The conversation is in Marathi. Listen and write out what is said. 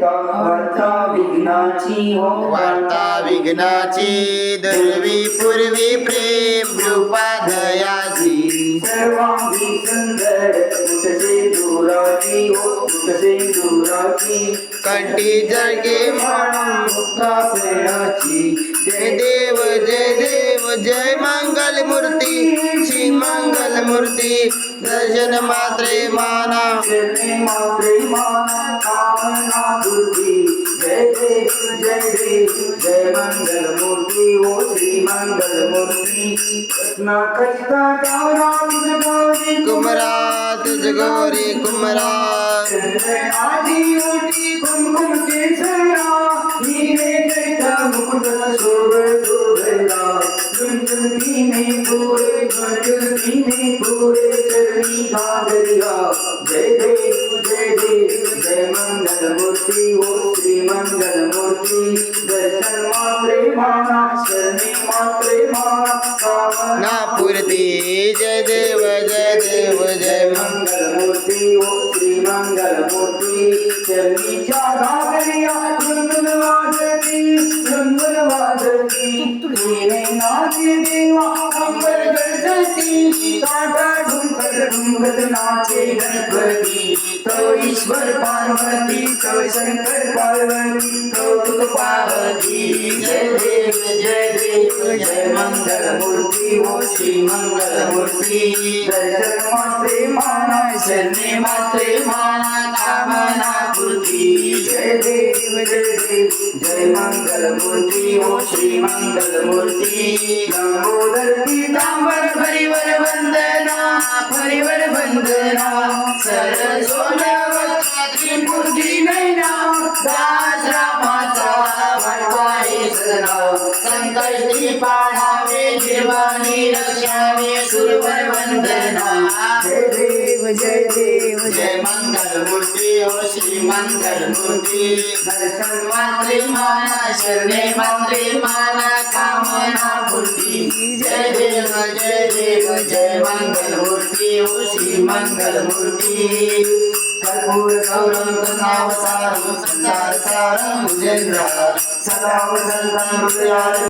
वार्ता विघ्नाची हो वार्ता विघ्नाची दुर्वी पूर्वी प्रेम रूपा दयाची सर्वांगी सुंदर कुठसे दुराची हो कुठसे दुराची कंठी जळके म्हणून मुक्ता प्रेणाची जय देव जय देव जय मंगल मूर्ती श्री मंगल मूर्ती दर्शन मात्रे माना शरणे मात्रे माना कामना बुद्धी जय देव जय मंगल मूर्ती ओ श्री मंगल मूर्ती रत्ना कचिता गावना तुझ गौरी कुमरा तुझ गौरी कुमरा चंद्रनाची ओटी कुमकुम केसरा हीरे जैसा मुकुट शोभला झुंझुनीने पूरे चरणी घागरिया जय देव जय मंगल मूर्ति ओ श्री मंगल मूर्ति दर्शन मात्रे माना शरणे मात्रे माना कामना ना पूर्ती जय देव जय मंगल मूर्ति ओ श्री मंगल मूर्ति चरणीच्या घागरिया झुंझुन वाजती तुझे नाचे देवा अंबर गरजती टाटा ढुंकत नाचे गणपती तो ईश्वर पार्वती तो शंकर पार्वती तो पार्वती जय देव जय मंगल मूर्ति ओ श्री मंगल मूर्ति दर्शन मात्रे माना शरणे मात्रे माना कामना पूर्ती जय देव जय मंगल मूर्ति ओ श्री मंगल मूर्ति लंबोदर पीतांबर परिवर वंदना सरस्वती मूर्ती नैना दास रामाचा भटवाई सजना संकष्टी पाढावे निर्वाणी रक्षावे सुरवर वंदना जय देव जय मंगल मूर्ति ओ श्री मंगल मूर्ति दर्शन मात्रे माना शरणे मात्रे माना कामना पूर्ती जय देव जय मंगल मूर्ति ओ श्री मंगल मूर्ति कर्पूर गौरम करुणावसारम संसार सारम भुजंगम सदा वसंतम हृदयाय